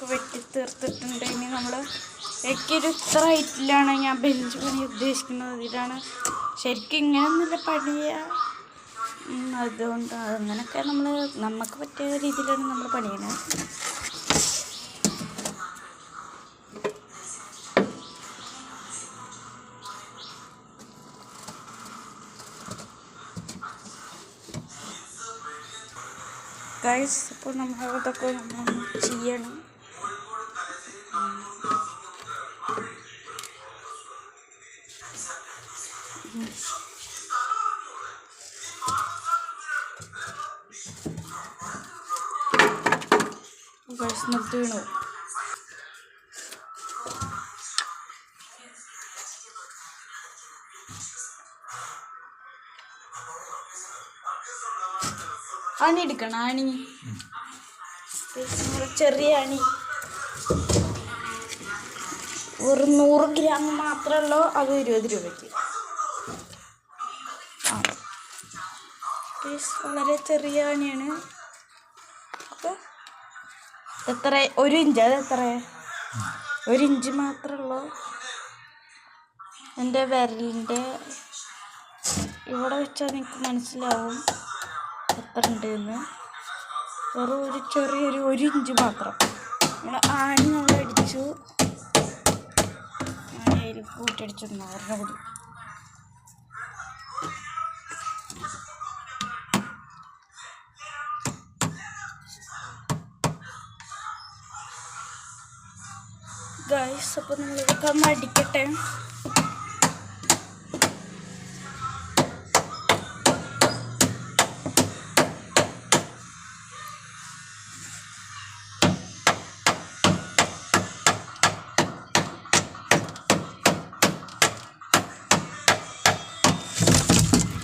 ഒക്കെ വെട്ടി തീർത്തിട്ടുണ്ട്. ഇനി നമ്മൾ എനിക്കൊരു ഇത്ര ഹൈറ്റിലാണ് ഞാൻ ബെഞ്ച് പണി ഉദ്ദേശിക്കുന്നത്. ഇതിലാണ് ശരിക്കും ഇങ്ങനെയൊന്നുമില്ല പണിയുക. അതുകൊണ്ട് അങ്ങനെയൊക്കെ നമുക്ക് പറ്റിയ രീതിയിലാണ് നമ്മൾ പണിയുന്നത്. ഗൈസ് അപ്പോൾ നമ്മൾ അതൊക്കെ നമ്മൾ ചെയ്യണം. ഗൈസ് നിർത്തി വീണു. അണി എടുക്കണം. അണി ചെറിയ അണി ഒരു 100 ഗ്രാം മാത്രമേ ഉള്ളൂ. അത് 20 രൂപയ്ക്ക്. വളരെ ചെറിയ അണിയാണ്. അപ്പോൾ എത്ര 1 ഇഞ്ച്? അത് എത്ര? 1 ഇഞ്ച് മാത്രമേ ഉള്ളൂ. എൻ്റെ വിരലിൻ്റെ ഇവിടെ വെച്ചാൽ നിങ്ങൾക്ക് മനസ്സിലാവും എത്ര ഉണ്ടെന്ന്. വെറും ഒരു ചെറിയൊരു 1 ഇഞ്ച് മാത്രം. നമ്മൾ ആണി നമ്മൾ അടിച്ചു. ആണി അതിൽ കൂട്ടിയടിച്ചിരുന്നു അവരുടെ കൂടി. ഗൈസ് അപ്പോൾ നമ്മളിതൊക്കെ ഒന്ന് അടിക്കട്ടെ.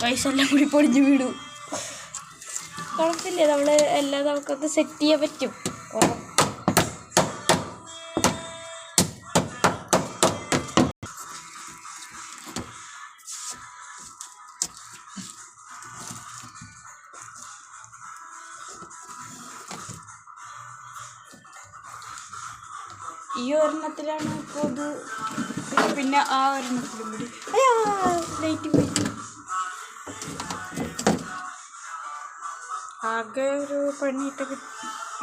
പൈസ എല്ലാം കൂടി പൊടിഞ്ഞ് വീടും. കുഴപ്പമില്ല, നമ്മൾ എല്ലാം നമുക്കൊന്ന് സെറ്റ് ചെയ്യാൻ പറ്റും. ഈ ഒരെണ്ണത്തിലാണ് ഇപ്പോൾ ഇത്. പിന്നെ ആ ഒരെണ്ണത്തിലും കൂടി ലൈറ്റ് പോയി. ആകെ ഒരു പണിയിട്ടൊക്കെ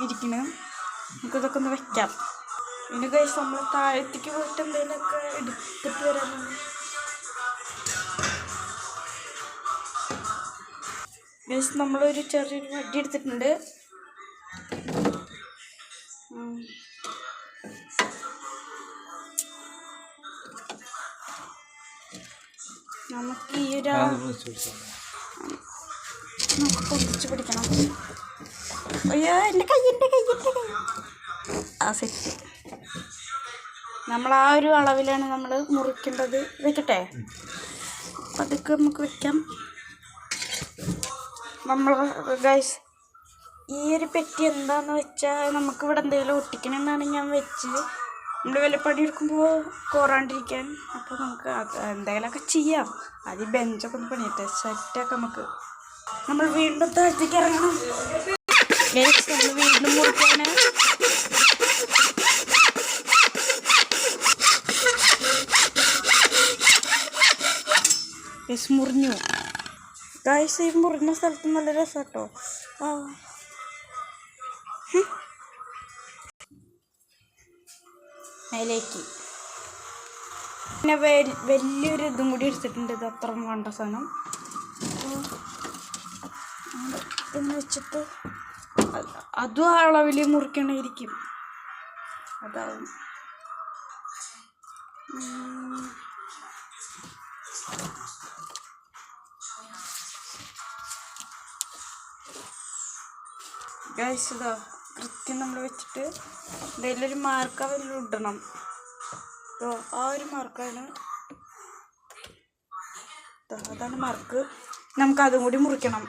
ഇരിക്കണം. നമുക്കിതൊക്കെ ഒന്ന് വയ്ക്കാം. പിന്നെ ഗൈസ് നമ്മൾ താഴത്തേക്ക് പോയിട്ട് എന്തെങ്കിലുമൊക്കെ എടുത്തിട്ട് വരാനാണ്. ഗൈസ് നമ്മളൊരു ചെറിയൊരു വടി എടുത്തിട്ടുണ്ട്. നമുക്ക് ഈ ഒരു നമുക്ക് പൊടിച്ച് പിടിക്കണം. അയ്യോ എൻ്റെ കൈ ആ സെറ്റ്. നമ്മൾ ആ ഒരു അളവിലാണ് നമ്മൾ മുറിക്കേണ്ടത്. വെക്കട്ടെ, അതൊക്കെ നമുക്ക് വെക്കാം. നമ്മൾ ഗൈസ് ഈ ഒരു പെട്ടി എന്താണെന്ന് വെച്ചാൽ നമുക്കിവിടെ എന്തെങ്കിലും ഒട്ടിക്കണമെന്നാണ് ഞാൻ വെച്ച്. നമ്മൾ വല്ല പണിയെടുക്കുമ്പോൾ കോറാണ്ടിരിക്കാൻ. അപ്പോൾ നമുക്ക് എന്തെങ്കിലുമൊക്കെ ചെയ്യാം. അത് ബെഞ്ചൊക്കെ ഒന്ന് പണിയട്ടെ, സെറ്റൊക്കെ നമുക്ക്. നമ്മൾ വീണ്ടും താഴത്തേക്ക് ഇറങ്ങണം. നമ്മൾ വീണ്ടും മുറിക്കാണ്. മുറിഞ്ഞു ഗൈസ്. ഈ മുറിഞ്ഞ സ്ഥലത്ത് നല്ല രസം കേട്ടോ. മേലേക്ക് പിന്നെ വലിയൊരു ഇതും കൂടി എടുത്തിട്ടുണ്ട്. ഇത് അത്ര വേണ്ട സാധനം. എന്ന് വെച്ചിട്ട് അതും ആ അളവിൽ മുറിക്കണമായിരിക്കും. അതാവും. ഗൈസ് ഇതാ കൃത്യം നമ്മൾ വെച്ചിട്ട് എന്തെങ്കിലും ഒരു മാർക്ക് അവരിൽ ഇടണം. ആ ഒരു മാർക്കാണ്. അതാണ് മാർക്ക്. നമുക്കതും കൂടി മുറിക്കണം.